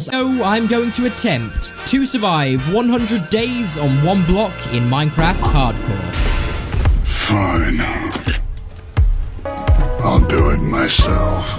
So I'm going to attempt to survive 100 days on one block in Minecraft Hardcore. Fine. I'll do it myself.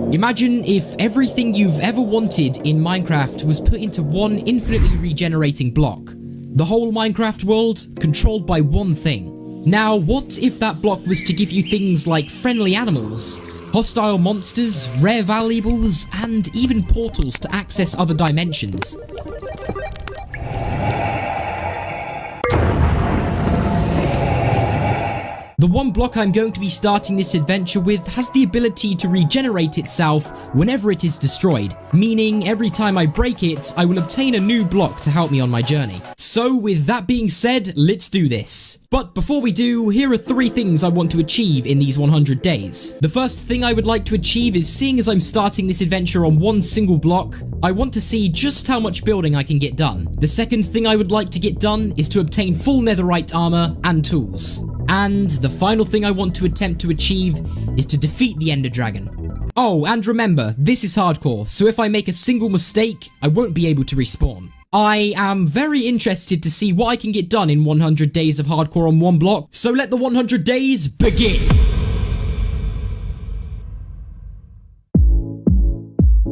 Imagine if everything you've ever wanted in Minecraft was put into one infinitely regenerating block. The whole Minecraft world controlled by one thing. Now, what if that block was to give you things like friendly animals, hostile monsters, rare valuables, and even portals to access other dimensions? The one block I'm going to be starting this adventure with has the ability to regenerate itself whenever it is destroyed, meaning every time I break it, I will obtain a new block to help me on my journey. So with that being said, let's do this. But before we do, here are 3 things I want to achieve in these 100 days. The first thing I would like to achieve is, seeing as I'm starting this adventure on one single block, I want to see just how much building I can get done. The second thing I would like to get done is to obtain full netherite armor and tools. And the final thing I want to attempt to achieve is to defeat the Ender Dragon. Oh, and remember, this is hardcore, so if I make a single mistake, I won't be able to respawn. I am very interested to see what I can get done in 100 days of hardcore on one block, so let the 100 days begin!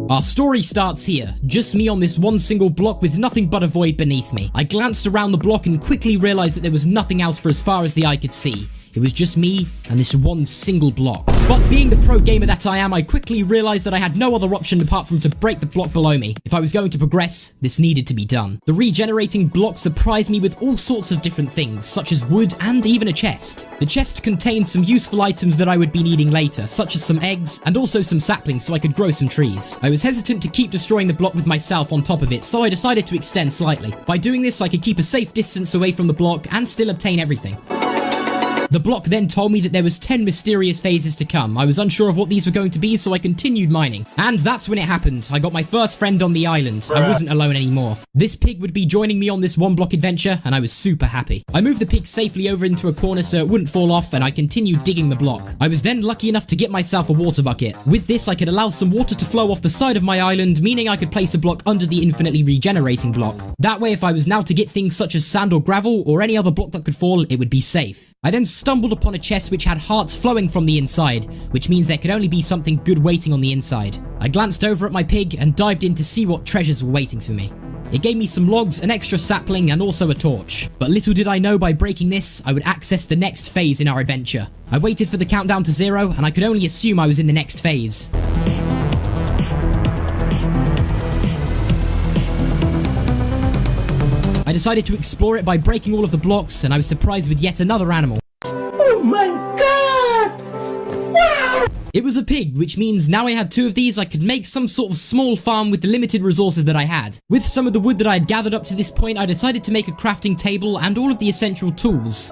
Our story starts here, just me on this one single block with nothing but a void beneath me. I glanced around the block and quickly realized that there was nothing else for as far as the eye could see. It was just me and this one single block. But being the pro gamer that I am, I quickly realized that I had no other option apart from to break the block below me. If I was going to progress, this needed to be done. The regenerating block surprised me with all sorts of different things, such as wood and even a chest. The chest contained some useful items that I would be needing later, such as some eggs and also some saplings so I could grow some trees. I was hesitant to keep destroying the block with myself on top of it, so I decided to extend slightly. By doing this, I could keep a safe distance away from the block and still obtain everything. The block then told me that there was 10 mysterious phases to come. I was unsure of what these were going to be, so I continued mining. And that's when it happened. I got my first friend on the island. I wasn't alone anymore. This pig would be joining me on this one block adventure, and I was super happy. I moved the pig safely over into a corner so it wouldn't fall off, and I continued digging the block. I was then lucky enough to get myself a water bucket. With this, I could allow some water to flow off the side of my island, meaning I could place a block under the infinitely regenerating block. That way, if I was now to get things such as sand or gravel, or any other block that could fall, it would be safe. I then stumbled upon a chest which had hearts flowing from the inside, which means there could only be something good waiting on the inside. I glanced over at my pig and dived in to see what treasures were waiting for me. It gave me some logs, an extra sapling, and also a torch. But little did I know by breaking this, I would access the next phase in our adventure. I waited for the countdown to 0, and I could only assume I was in the next phase. I decided to explore it by breaking all of the blocks, and I was surprised with yet another animal. Oh my god! Wow! It was a pig, which means now I had 2 of these, I could make some sort of small farm with the limited resources that I had. With some of the wood that I had gathered up to this point, I decided to make a crafting table and all of the essential tools.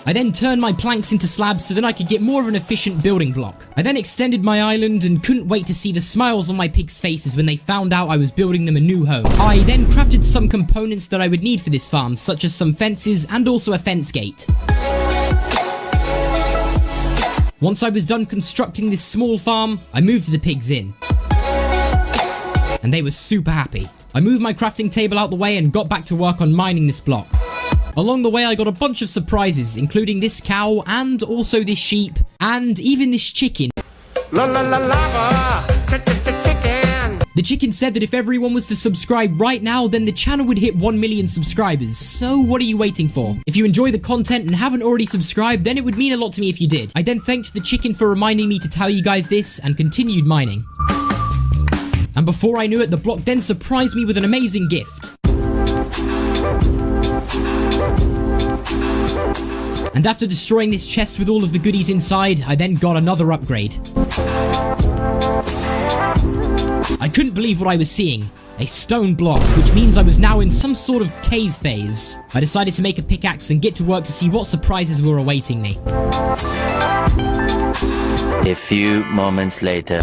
I then turned my planks into slabs so then I could get more of an efficient building block. I then extended my island and couldn't wait to see the smiles on my pigs' faces when they found out I was building them a new home. I then crafted some components that I would need for this farm, such as some fences and also a fence gate. Once I was done constructing this small farm, I moved the pigs in. And they were super happy. I moved my crafting table out the way and got back to work on mining this block. Along the way, I got a bunch of surprises, including this cow, and also this sheep, and even this chicken. The chicken said that if everyone was to subscribe right now, then the channel would hit 1 million subscribers. So what are you waiting for? If you enjoy the content and haven't already subscribed, then it would mean a lot to me if you did. I then thanked the chicken for reminding me to tell you guys this, and continued mining. And before I knew it, the block then surprised me with an amazing gift. And after destroying this chest with all of the goodies inside, I then got another upgrade. I couldn't believe what I was seeing. A stone block, which means I was now in some sort of cave phase. I decided to make a pickaxe and get to work to see what surprises were awaiting me. A few moments later.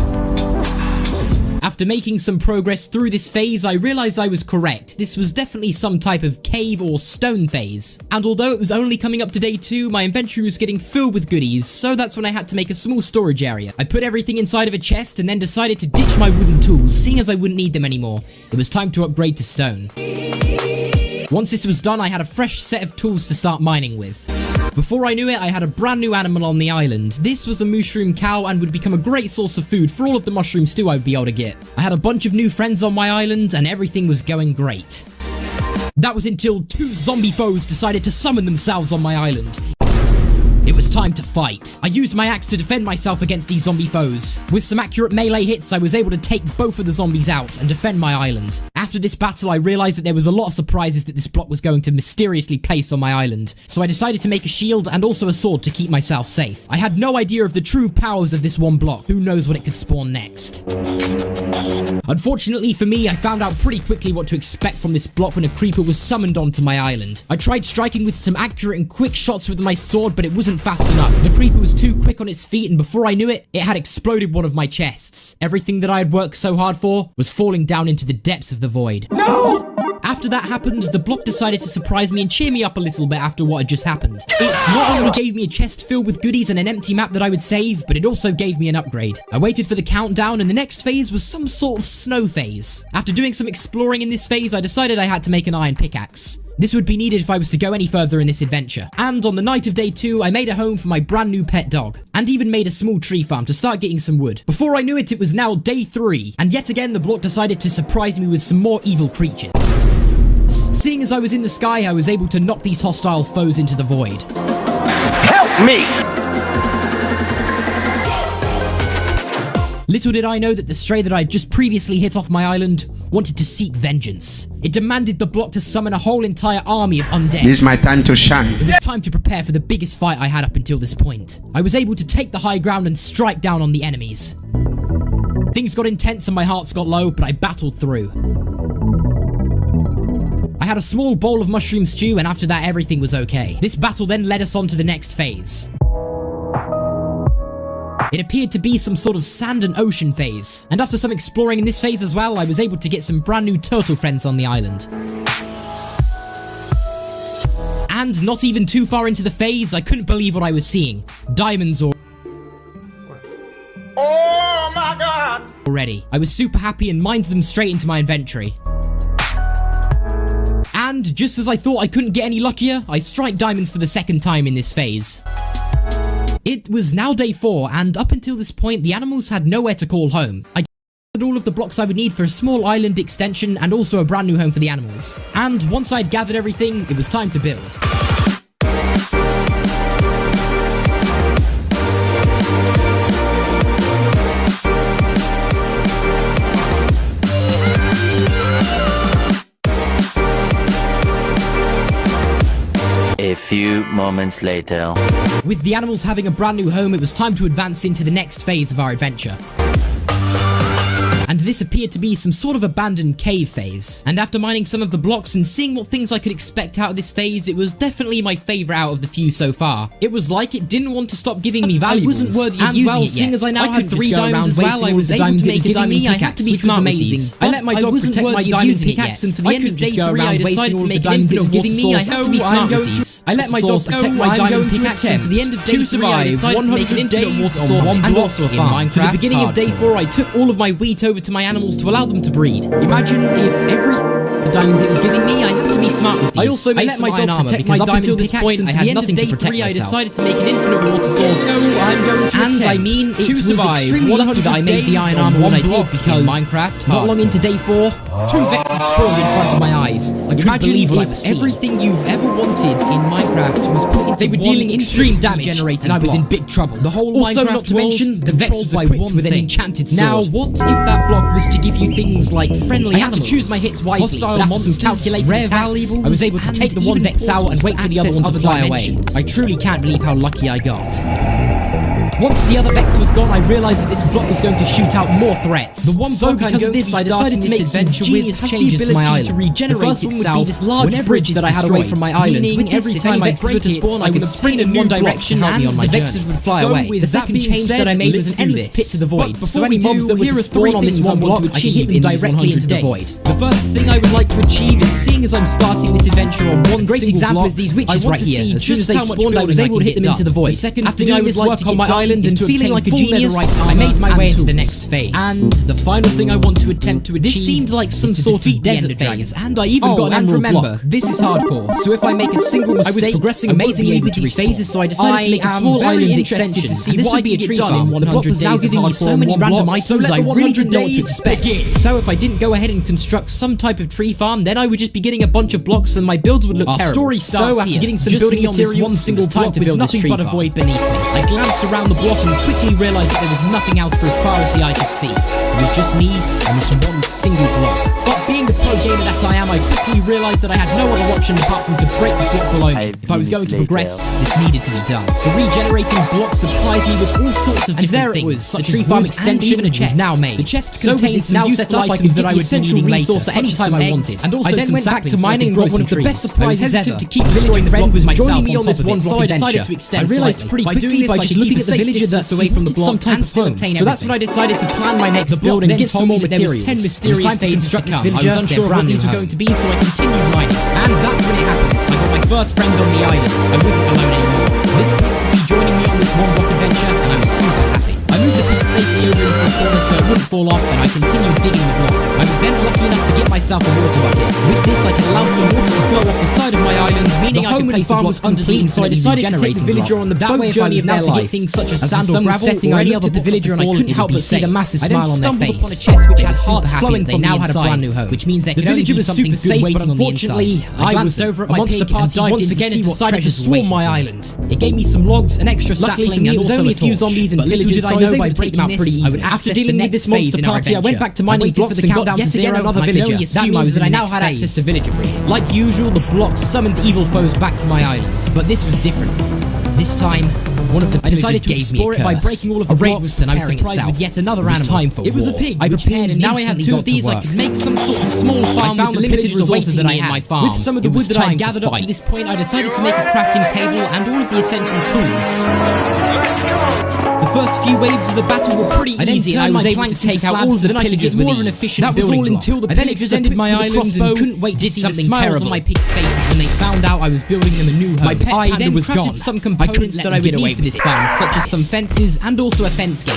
After making some progress through this phase, I realized I was correct. This was definitely some type of cave or stone phase. And although it was only coming up to day 2, my inventory was getting filled with goodies, so that's when I had to make a small storage area. I put everything inside of a chest and then decided to ditch my wooden tools, seeing as I wouldn't need them anymore. It was time to upgrade to stone. Once this was done, I had a fresh set of tools to start mining with. Before I knew it, I had a brand new animal on the island. This was a mushroom cow and would become a great source of food for all of the mushroom stew I would be able to get. I had a bunch of new friends on my island and everything was going great. That was until 2 zombie foes decided to summon themselves on my island. It was time to fight. I used my axe to defend myself against these zombie foes. With some accurate melee hits, I was able to take both of the zombies out and defend my island. After this battle, I realized that there was a lot of surprises that this block was going to mysteriously place on my island, so I decided to make a shield and also a sword to keep myself safe. I had no idea of the true powers of this one block. Who knows what it could spawn next? Unfortunately for me, I found out pretty quickly what to expect from this block when a creeper was summoned onto my island. I tried striking with some accurate and quick shots with my sword, but it wasn't fast enough. The creeper was too quick on its feet, and before I knew it, it had exploded one of my chests. Everything that I had worked so hard for was falling down into the depths of the void. No! After that happened, the block decided to surprise me and cheer me up a little bit after what had just happened. It not only gave me a chest filled with goodies and an empty map that I would save, but it also gave me an upgrade. I waited for the countdown, and the next phase was some sort of snow phase. After doing some exploring in this phase, I decided I had to make an iron pickaxe. This would be needed if I was to go any further in this adventure. And on the night of day 2, I made a home for my brand new pet dog, and even made a small tree farm to start getting some wood. Before I knew it, it was now day 3, and yet again the block decided to surprise me with some more evil creatures. Seeing as I was in the sky, I was able to knock these hostile foes into the void. Help me! Little did I know that the stray that I had just previously hit off my island wanted to seek vengeance. It demanded the block to summon a whole entire army of undead. This is my time to shine. It was time to prepare for the biggest fight I had up until this point. I was able to take the high ground and strike down on the enemies. Things got intense and my hearts got low, but I battled through. I had a small bowl of mushroom stew, and after that everything was okay. This battle then led us on to the next phase. It appeared to be some sort of sand and ocean phase, and after some exploring in this phase as well, I was able to get some brand new turtle friends on the island. And not even too far into the phase, I couldn't believe what I was seeing. Diamonds or... Oh my god! Already. I was super happy and mined them straight into my inventory. And just as I thought I couldn't get any luckier, I strike diamonds for the second time in this phase. It was now day 4, and up until this point, the animals had nowhere to call home. I gathered all of the blocks I would need for a small island extension and also a brand new home for the animals. And once I'd gathered everything, it was time to build. A few moments later. With the animals having a brand new home, it was time to advance into the next phase of our adventure. And this appeared to be some sort of abandoned cave phase. And after mining some of the blocks and seeing what things I could expect out of this phase, it was definitely my favourite out of the few so far. It was like it didn't want to stop giving me valuables. I wasn't worthy of using it yet. Seeing as I now had 3 diamonds as well, I was able to make a diamond pickaxe. I had to be smart with these. I let my dog protect my diamond pickaxe, and for the end of day 3, I decided to make an infinite giving me. I had to be smart with these. I let my dog protect my diamond pickaxe, and for the end of day 3, I decided to make an infinite water sword and also a farm. For the beginning of day 4, I took all of my wheat over to my animals to allow them to breed. Imagine if every diamond it was giving me, I had to be smart with these. I also made some iron armor because up until this point I had nothing to protect myself. I decided to make an infinite water source. I'm going to and I mean, it was extremely lucky that I made the iron armor when I did, because Minecraft, not long into day 4, 2 vexes spawned in front of my eyes. I couldn't believe what I was seeing. Everything you've ever wanted in Minecraft was put into. They were dealing extreme damage, and I was in big trouble. The whole also, Minecraft not to mention, the vex was equipped with an enchanted sword. Now, what if that block was to give you things like friendly animals? I had to choose my hits wisely, but after some calculated rare valuables, I was able to take the one vex out and wait for the other one to fly away. I truly can't believe how lucky I got. Once the other Vex was gone, I realized that this block was going to shoot out more threats. The one block because of this, I decided to make some genius changes to my island. To regenerate itself this large bridge that I had away from my island. Meaning every time I break it, I would sprint in one direction and the Vexes would fly away. The second change that I made was an endless pit to the void. So any mobs that were to spawn on this one block, I can hit them directly into the void. The first thing I would like to achieve is, seeing as I'm starting this adventure on one great example is these witches right here. As soon as they spawned, I was able to hit them into the void. After doing this work on my island and feeling like a genius, I made my way into the next phase. And the final thing I want to attempt to achieve, this seemed like some sort of desert phase, and I even got an emerald block. This is hardcore, so if I make a single mistake, I was progressing amazingly with these phases, so I decided to make a small island extension to see what I could get done in 100 days. Now giving me so many random items, I really didn't know what to expect. So if I didn't go ahead and construct some type of tree farm, then I would just be getting a bunch of blocks and my builds would look terrible. Our story starts so after getting some building material, one single block with nothing but a void beneath me, I glanced around the block and quickly realized that there was nothing else for as far as the eye could see. It was just me and this one single block. But being the pro gamer that I am, I quickly realized that I had no other option apart from to break the block below me. If I was going to progress, this needed to be done. The regenerating block supplies me with all sorts of different things, such as tree farm extension was now made. The chest contains now set up items that I would essential resource at any time I wanted. And also I then went back to mining and got one of the best surprises ever. To keep destroying the block was joining me on this one block adventure. I realized pretty quickly by just looking at the villager that's away from the block and still obtain everything. So that's when I decided to plan my next build and get some more materials. 10 mysterious phases to come. I was unsure of what these were going to be, so I continued mining. And that's when it happened. I got my first friend on the island. I wasn't alone anymore. This block would be joining me on this one block adventure, and I was super happy. I moved the pit safely over into the corner so it wouldn't fall off, and I continued digging the block. I was then lucky enough to get myself a water bucket. With this, I could allow some water to flow off the side of my island, meaning I could place a block under the so I decided to take the villager on the boat journey of their life. To get things such as sand or gravel setting, or any other the villager, and I couldn't help but see the massive smile on their face. Upon a chest which had hearts flowing from the inside, brand new home, which means there could only be something good waiting on the inside. I glanced over at my monster party once again and decided to swarm my island. It gave me some logs, an extra sapling, and also a few zombies and villagers, so I was able to take them out pretty easy. After dealing with this monster party, I went back to mining blocks and got down to zero another villager. That means that I now had access to villager breed. Like usual, the blocks summoned evil foes back to my island, but this was different. This time, one of the I decided to explore it by breaking all of the blocks, and I was surprised with yet another animal. It was a pig. I prepared, and now I had two of these. I could make some sort of small farm with the limited resources that I had. My farm. With some of the wood that I gathered up to this point, I decided to make a crafting table and all of the essential tools. The first few waves of the battle were pretty easy, and I was able to take out all of the pillagers more of an efficient building block. That was all until the pillagers ended my island and couldn't wait to see the smiles on my pigs' faces when they found out I was building them a new home. My pet panda was gone. Some components that I would need for this farm, such as some fences and also a fence gate.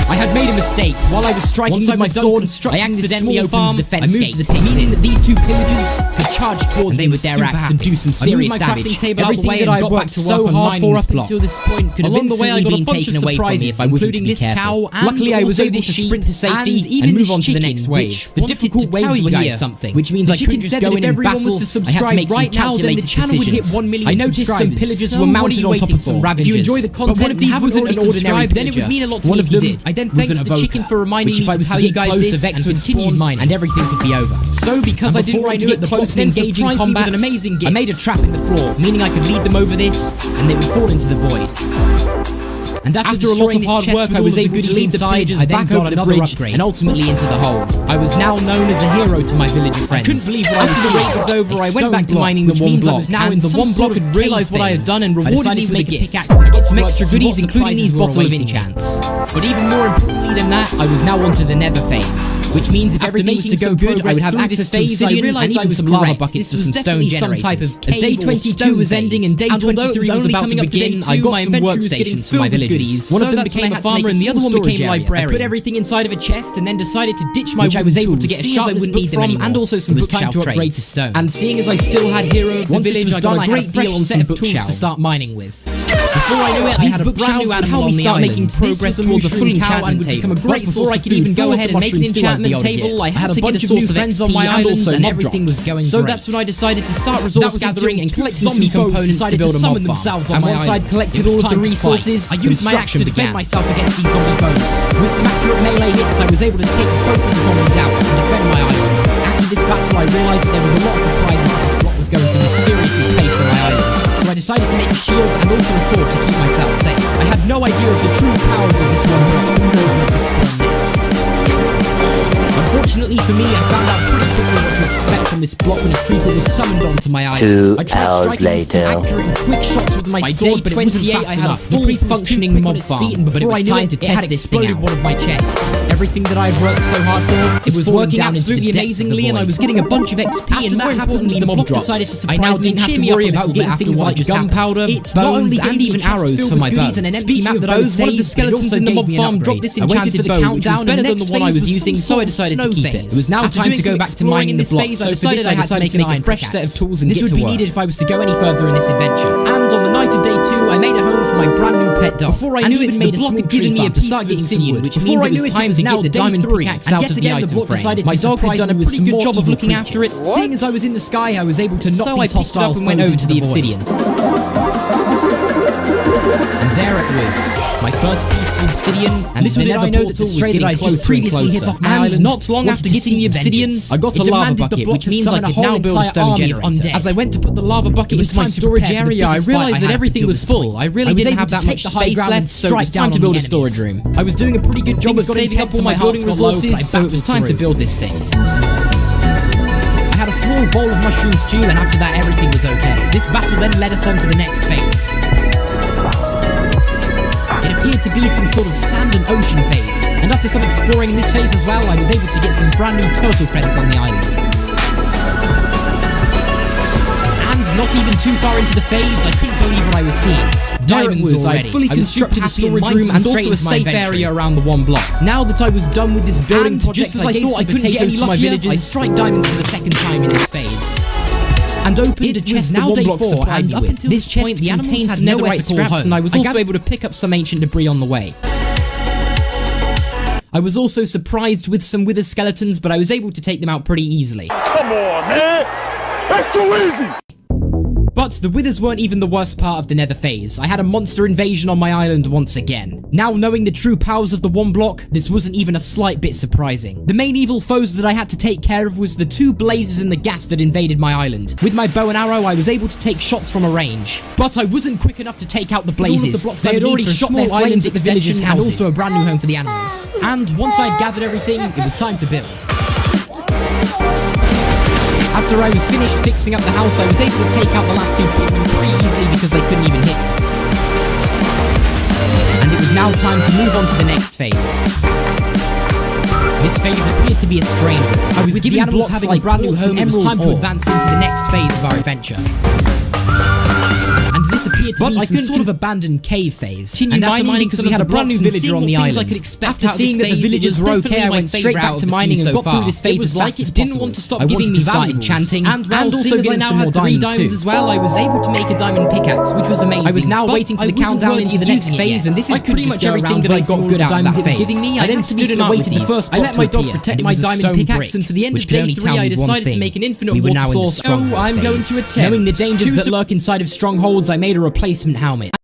I had made a mistake. While I was striking with my sword, I accidentally opened the fence gate, meaning that these two pillagers could charge towards me with their axe and do some serious damage. Everything that I worked so hard for up until this point could have instantly been taken away from me if I wasn't to be careful. Luckily, I was able to sprint to safety and move on to the next wave. The difficult waves were here, which means I couldn't just go in and battle. I had to make some calculated decisions. I noticed some pillagers were mounted on top of some ravagers. If you enjoy the content and haven't already subscribed, then it would mean a lot to me if you did. I then thanked the chicken for reminding me to tell you guys this and continued mining, and everything could be over. So because I didn't want to get the close and engaging combat, with an amazing gift, I made a trap in the floor, meaning I could lead them over this, and they would fall into the void. And after a lot of hard work, I was able to lead the pillagers back over the bridge and ultimately into the hole. I was now known as a hero to my villager friends. I couldn't believe what I was seeing. After the raid was over, I went back to mining the one block. I was now in the one block and realized what I had done and rewarded me with a pickaxe. I got some extra goodies, including these bottle of enchants. But even more importantly than that, I was now onto the Nether phase, which means if everything was to go good, I would have access to obsidian and even some lava buckets for some stone generators. As day 22 was ending and day 23 was about to begin, I got some workstations for my villagers. One of them became a farmer and the other one became a librarian. I put everything inside of a chest and then decided to ditch my wooden tools, to get a sharpness I wouldn't need them anymore, and also some bookshelf to upgrade to stone. And seeing as I still had hero of the village, I got a great deal on some bookshelves to start mining with. Before I knew it, I had a brand new animal on the island. Making progress towards a full enchantment table. Become a great before I could even go ahead and make an enchantment table, I had a bunch of new friends on my island and everything was going great. So that's when I decided to start resource gathering and collecting some components to build a mob farm. And once I'd collected all of the resources, I used my axe to defend myself against these zombie foes. With some accurate melee hits, I was able to take both of the zombies out and defend my island. After this battle, I realized that there was a lot of surprises that this plot was going to mysteriously place on my island. So I decided to make a shield and also a sword to keep myself safe. I had no idea of the true powers of this one block. Who knows what could spawn next? Unfortunately for me, I found out pretty quickly what to expect from this block when a creeper was summoned onto my island. 2 I tried hours striking with some later. accurate and quick shots with my sword, but it wasn't fast I had a enough. full The creeper was functioning too quick mob on its farm, feet, and but it before was I knew time it, to it test had this thing exploded out. one of my chests. Everything that I'd worked so hard for, it was working falling down into the absolutely depths of the amazingly, and I void. was getting a bunch of XP, After and that more happened, importantly, the mob mob drops. decided to I now surprise me and didn't have cheer to me up worry a about little bit getting after things what like just happened. gunpowder, It's not only bones, gave and me even a chest arrows filled for with my goodies bow. and an empty Speaking map of that I would those, one of the save, but it skeletons also in the gave mob me an farm upgrade. dropped this I waited enchanted for the bow, which was countdown, better and than the the next one I phase was was using, some so I sort of decided to snow keep it. phase. It was now After time doing to go some back to exploring mining in this this phase, block, I decided I had to make a fresh set of tools and this get would to be work. needed if I was to go any further in this adventure. And on the night of day 2, I made a home for my brand new pet dog. Before I and knew even it, made the a block small had given tree me a farm to piece start of getting some obsidian, wood. which Before means I it knew was it, time was to now get the day diamond 3, pickaxe and out yet of the again the item block frame. decided My to dog had surprise done a me with pretty some good more job of evil looking after it, creatures. seeing as I was in the sky, I was able to knock So I these picked it hostile up and foes went over into to the void. obsidian. And there it was, my first piece of obsidian, and Little did I know that the stray that I just previously hit off my island, not long after getting the obsidian, I got a lava bucket, which means I could now build a stone generator. As I went to put the lava bucket into my storage area, I realized that everything was full. I really didn't have that much space left, so it was time to build a storage room. I was doing a pretty good job of saving up all my building resources, so it was time to build this thing. I had a small bowl of mushroom stew, and after that everything was okay. This battle then led us on to the next phase. It appeared to be some sort of sand and ocean phase, and after some exploring in this phase as well, I was able to get some brand new turtle friends on the island. And not even too far into the phase, I couldn't believe what I was seeing. Diamonds already. I fully constructed a storage room and also a safe area around the one block. Now that I was done with this building project, just as I thought I couldn't get any luckier, I strike diamonds for the second time in this phase. And opened a chest now day 4, and up until this chest the animals had netherite scraps, and I was also able to pick up some ancient debris on the way. I was also surprised with some wither skeletons, but I was able to take them out pretty easily. Come on, man. That's too easy. But the withers weren't even the worst part of the nether phase. I had a monster invasion on my island once again. Now knowing the true powers of the one block, this wasn't even a slight bit surprising. The main evil foes that I had to take care of was the 2 blazes and the ghast that invaded my island. With my bow and arrow, I was able to take shots from a range. But I wasn't quick enough to take out the blazes. They had already shot their flames at the villagers' houses, and also a brand new home for the animals. And once I'd gathered everything, it was time to build. After I was finished fixing up the house, I was able to take out the last 2 people pretty easily because they couldn't even hit me. And it was now time to move on to the next phase. This phase appeared to be a strange one. I was given the animals having a brand new home, it was time to advance into the next phase of our adventure. And this appeared to be some sort of abandoned cave phase. And after mining because we had a brand new villager on the island. After seeing that the villagers were okay, I went straight back to mining and got through this phase as fast as possible. Didn't want to stop giving me valuables. Enchanting, and also getting some more diamonds as well. I was able to make a diamond pickaxe, which was amazing. I was now waiting for the countdown into the next phase, and this is pretty much everything that I got good out of that phase. I then stood and waited the first block. I let my dog protect my diamond pickaxe, and for the end of day 3, I decided to make an infinite water source. Oh, I'm going to attempt. Knowing the dangers that lurk inside of strongholds, I made a replacement helmet.